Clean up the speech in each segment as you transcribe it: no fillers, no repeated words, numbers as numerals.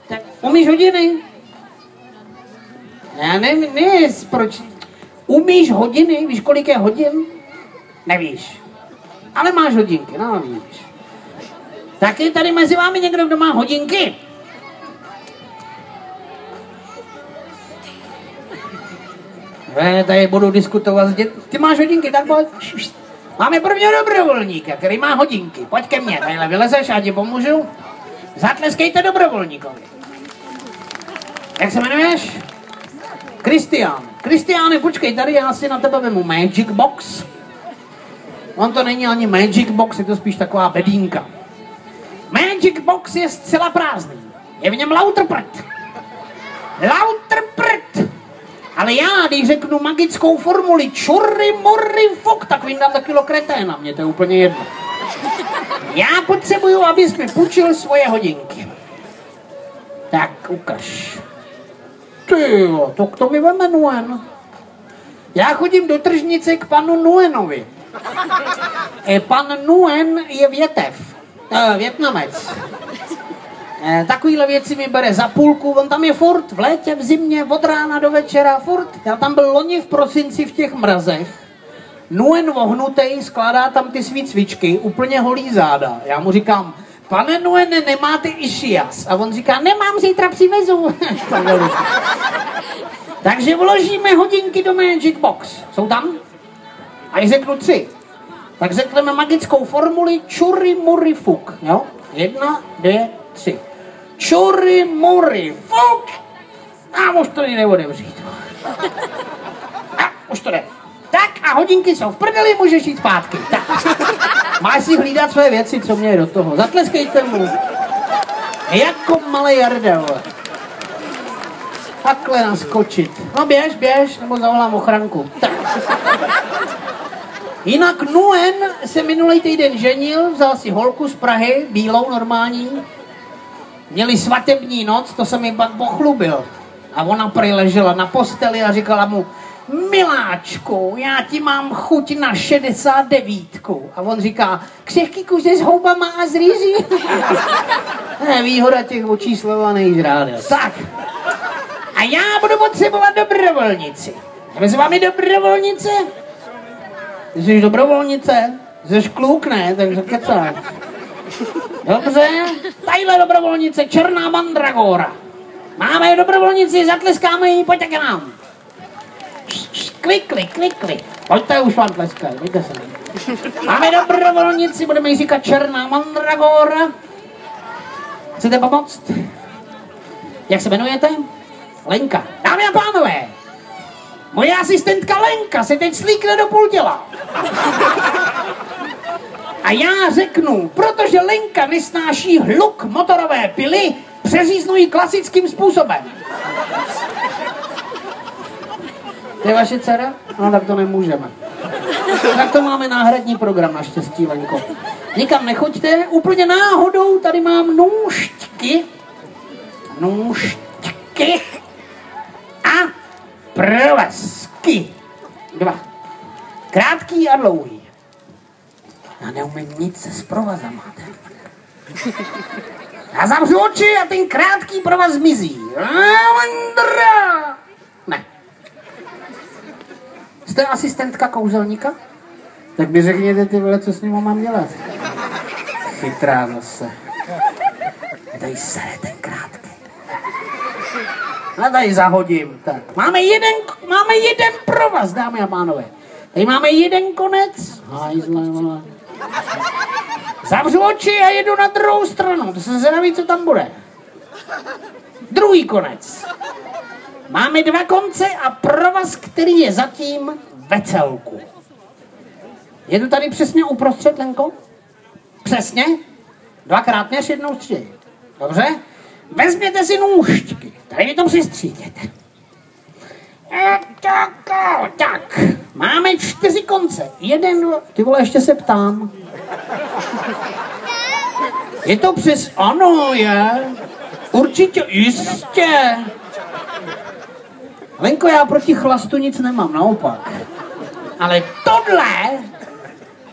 Tak umíš hodiny? Já nevím, proč. Umíš hodiny? Víš, kolik je hodin? Nevíš. Ale máš hodinky, no víš. Tak je tady mezi vámi někdo, kdo má hodinky? Tady budu diskutovat s dětmi. Ty máš hodinky, tak pojď. Máme prvního dobrovolníka, který má hodinky. Pojď ke mně, tadyhle vylezeš, já ti pomůžu. Zatleskejte dobrovolníkovi. Jak se jmenuješ? Kristián. Kristiáne, počkej, tady já si na tebe vemu Magic Box. On to není ani Magic Box, je to spíš taková bedínka. Magic Box je zcela prázdný. Je v něm lauter prd. Lauter prd. Ale já, když řeknu magickou formuli čurry, murry, fuk, tak vyndám za kilo kreténa, mně to je úplně jedno. Já potřebuju, abys mi půjčil svoje hodinky. Tak, ukaž. Tyjo, to mi veme Nuen. Já chodím do tržnice k panu Nuenovi. Pan Nuen je Vietnamec. Takovýhle věci mi bere za půlku, on tam je furt, v létě, v zimě, od rána do večera, furt. Já tam byl loni v prosinci v těch mrazech. Nuen vohnutej, skládá tam ty svý cvičky, úplně holý záda. Já mu říkám, pane Nuene, nemáte išias? A on říká, nemám, zítra přivezu. Takže vložíme hodinky do Magic Box. Jsou tam? A když řeknu 3, tak řekneme magickou formuli čurry, murry, fuk. Jo? 1, 2, 3. Čurry, murry, fuk. A už to nejde otevřít. A už to jde. Tak a hodinky jsou v prdeli, můžeš jít zpátky. Tak. Máš si hlídat své věci, co mě je do toho. Zatleskejte mu. Jako malý Jarda. Takhle naskočit. No běž, nebo zavolám ochranku. Tak. Jinak Nuen se minulý týden ženil, vzal si holku z Prahy, bílou, normální. Měli svatební noc, to se mi pak pochlubil. A ona prý ležela na posteli a říkala mu, miláčku, já ti mám chuť na 69. A on říká, křehký kuře s houbama a z rýží. Výhoda těch očíslovaných žrádel. Tak. A já budu potřebovat dobrovolnici. Jsme s vámi dobrovolnice? Ty jsi dobrovolnice? Jsi kluk, ne? Takže kecáš. Dobře, tadyhle dobrovolnice, černá mandragora. Máme dobrovolnici, zatleskáme ji, pojďte k nám. Klikli. Pojďte, už vám tleskají, víte se. Máme dobrovolnici, budeme jí říkat černá mandragora. Chcete pomoct? Jak se jmenujete? Lenka. Dámy a pánové, moje asistentka Lenka se teď slíkne do půl těla. A já řeknu, protože Lenka nesnáší hluk motorové pily, přeříznu ji klasickým způsobem. To je vaše dcera? No tak to nemůžeme. Tak to máme náhradní program, naštěstí, Lenko. Nikam nechoďte, úplně náhodou tady mám nůžky. A provazky. 2. Krátký a dlouhý. Já neumím nic s provazama. Já zavřu oči a ten krátký provaz zmizí. Ne. Jste asistentka kouzelníka? Tak mi řekněte, ty vole, co s ním mám dělat. Chytrá zase. Tady sere ten krátký. A tady zahodím. Tak. Máme jeden provaz, dámy a pánové. Tady máme jeden konec. Zavřu oči a jedu na druhou stranu. To se zvědaví, co tam bude. Druhý konec. Máme 2 konce a provaz, který je zatím ve celku. Jedu tady přesně uprostřed, Lenko? Přesně? 2krát než jednou střídě. Dobře? Vezměte si nůžky. Tady mi to přistříděte. Tak. Máme 4 konce. 1, 2... Ty vole, ještě se ptám. Je to přes... Ano, je. Určitě, jistě. Lenko, já proti chlastu nic nemám, naopak. Ale tohle,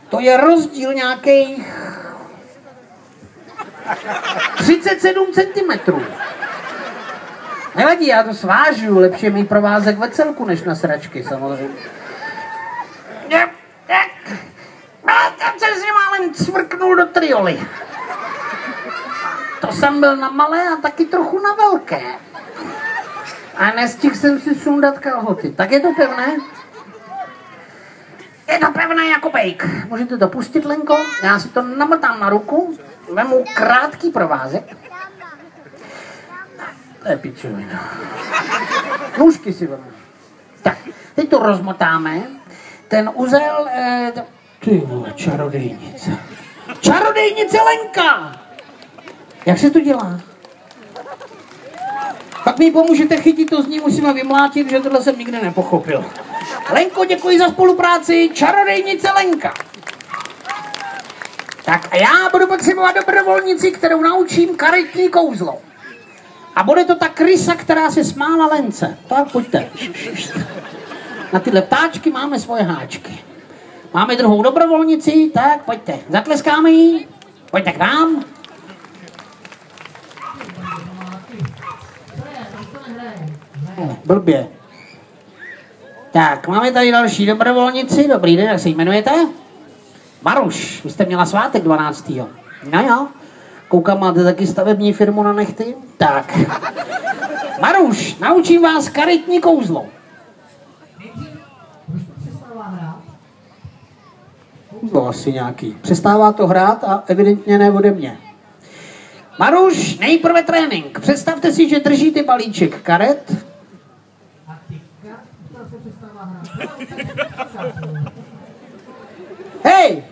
to je rozdíl nějakých 37 cm. Nevadí, já to svážu, lepší je mít provázek ve celku, než na sračky, samozřejmě. Tam jsem si málem cvrknul do trioly. To jsem byl na malé a taky trochu na velké. A nestihl jsem si sundat kalhoty. Tak je to pevné? Je to pevné jako bejk. Můžete to pustit, Lenko? Já si to namotám na ruku, vemu krátký provázek. To je pičovina. Nůžky si vemu. Tak, teď to rozmotáme. Ten uzel... Ty vole, čarodejnice. Čarodejnice Lenka! Jak se to dělá? Pak mi pomůžete chytit, to z ní musíme vymlátit, že tohle jsem nikdy nepochopil. Lenko, děkuji za spolupráci, čarodejnice Lenka. Tak a já budu potřebovat dobrovolnici, kterou naučím karetní kouzlo. A bude to ta krysa, která se smála Lence. Tak pojďte. Na tyhle ptáčky máme svoje háčky. Máme druhou dobrovolnici, tak pojďte. Zatleskáme jí. Pojďte k nám. Blbě. Tak, máme tady další dobrovolnici. Dobrý den, jak se jmenujete? Maruš, vy jste měla svátek 12. No jo. Koukám, máte taky stavební firmu na nechty? Tak. Maruš, naučím vás karetní kouzlo. Kouzlo asi nějaký. Přestává to hrát a evidentně ne ode mě. Maruš, nejprve trénink. Představte si, že držíte balíček karet. Hej!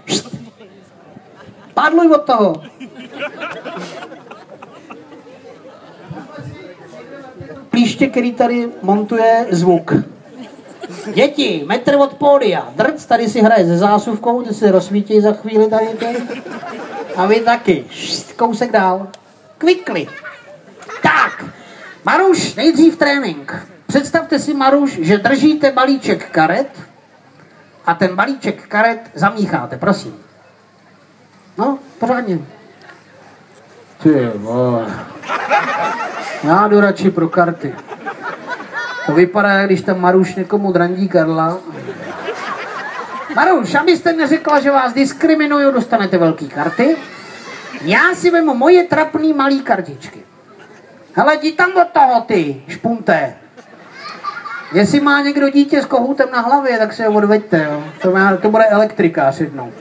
Pádluj od toho. Plíště, který tady montuje zvuk. Děti, metr od pódia. Drc, tady si hraje se zásuvkou, ty si rozsvítí za chvíli tady. A vy taky. Kousek dál. Kvikli. Tak. Maruš, nejdřív trénink. Představte si, Maruš, že držíte balíček karet a ten balíček karet zamícháte, prosím. No, pořádně. Ty vole. Já jdu radši pro karty. To vypadá, když tam Maruš někomu drandí Karla. Maruš, abyste neřekla, že vás diskriminuju, dostanete velký karty. Já si vemu moje trapný malý kartičky. Hele, jdi tam do toho, ty, špunté. Jestli má někdo dítě s kohoutem na hlavě, tak se ho odveďte, jo. To bude elektrikář jednou.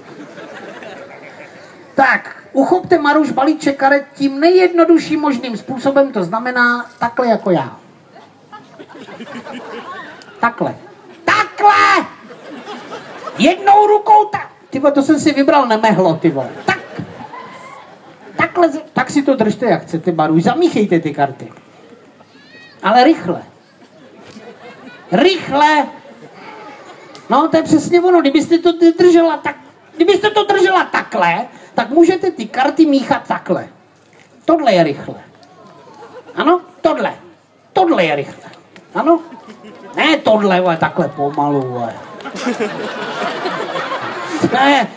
Tak, uchopte, Maruš, balíček karet tím nejjednodušším možným způsobem, to znamená takhle jako já. Takhle. Takhle! Jednou rukou tak. Tyvo, to jsem si vybral nemehlo, tyvo. Tak. Takhle, tak si to držte, jak chcete, Maruš. Zamíchejte ty karty. Ale rychle. Rychle! No, to je přesně ono. Kdybyste to držela takhle, tak můžete ty karty míchat takhle. Tohle je rychle. Ano, tohle. Tohle je rychle. Ano? Ne tohle, ale takhle pomalu, ale. Ne,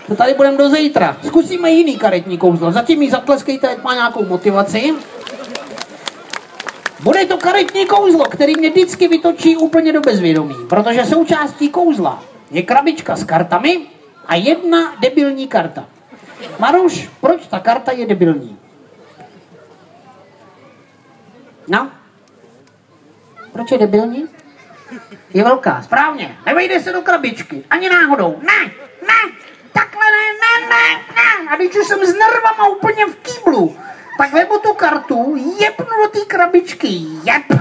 to tady budeme do zítra. Zkusíme jiný karetní kouzlo. Zatím jí zatleskejte, ať má nějakou motivaci. Bude to karetní kouzlo, který mě vždycky vytočí úplně do bezvědomí, protože součástí kouzla je krabička s kartami a jedna debilní karta. Maruš, proč ta karta je debilní? No? Proč je debilní? Je velká, správně. Nevejde se do krabičky, ani náhodou. Ne, takhle ne. A když už jsem s nervama úplně v kýblu, tak vemu tu kartu, jebnu do té krabičky, jeb.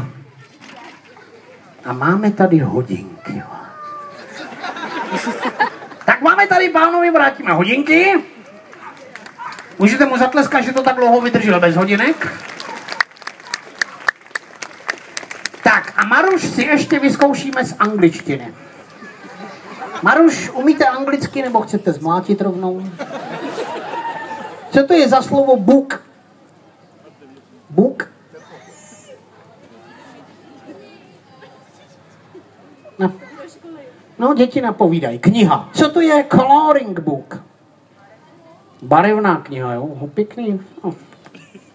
A máme tady hodinky. Tak máme tady, pánovi, vrátíme hodinky. Můžete mu zatleskat, že to tak dlouho vydržel bez hodinek. Tak a Maruš si ještě vyzkoušíme z angličtiny. Maruš, umíte anglicky nebo chcete zmlátit rovnou? Co to je za slovo book? Book? No, děti napovídají. Kniha. Co to je coloring book? Barevná kniha, jo? Pěkný. No.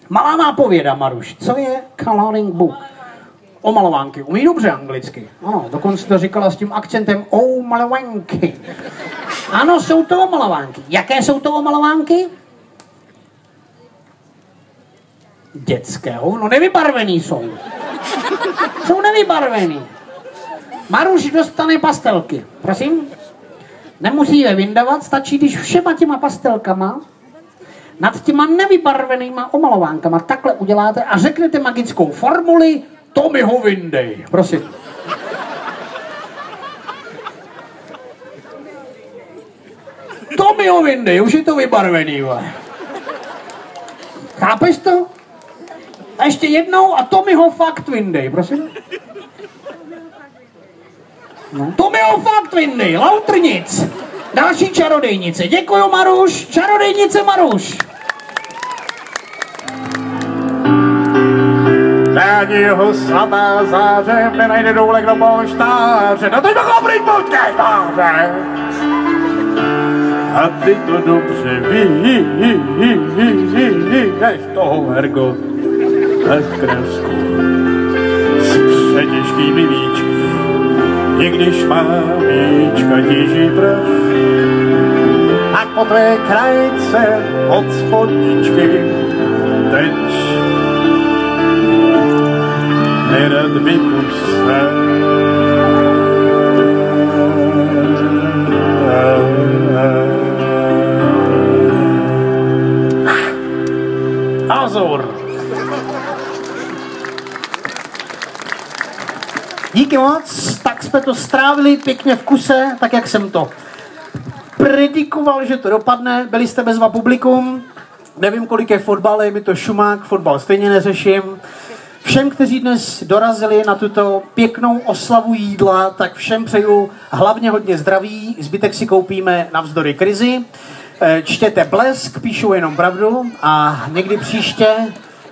Malá nápověda, Maruš. Co je coloring book? Omalovánky. Umí dobře anglicky. Ano, dokonce to říkala s tím akcentem omalovánky. Ano, jsou to omalovánky. Jaké jsou to omalovánky? Dětské. No nevybarvený jsou. Jsou nevybarvený. Maruš dostane pastelky. Prosím? Nemusí je vyndavat, stačí, když všema těma pastelkama nad těma nevybarvenýma omalovánkama takhle uděláte a řeknete magickou formuli, to mi ho vyndej. Prosím. To mi ho vyndej, už je to vybarvený. Chápeš to? A ještě jednou a to mi ho fakt vyndej, prosím. No, to mi ho fakt vyndej, lautrnic. Další čarodejnice. Děkuju, Maruš. Čarodejnice Maruš. Rádi jeho svatá záře, nenajde doulek do polštáře. No teď mohlo být polštáře. A ty to dobře víš toho Hergo v Kresku s přetěžkými víčky. I když má víčka tíží prach a po tvé krajce od spodničky teď nerad vypustá. Azor. Díky moc, tak jsme to strávili pěkně v kuse, tak jak jsem to predikoval, že to dopadne. Byli jste bezva publikum, nevím, kolik je fotbal, je mi to šumák, fotbal stejně neřeším. Všem, kteří dnes dorazili na tuto pěknou oslavu jídla, tak všem přeju hlavně hodně zdraví, zbytek si koupíme navzdory krizi. Čtěte Blesk, píšu jenom pravdu a někdy příště,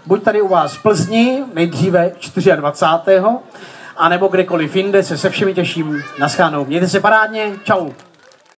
buď tady u vás v Plzni, nejdříve 24. a nebo kdekoliv jinde, se všemi těším. Naschledanou. Mějte se parádně, čau.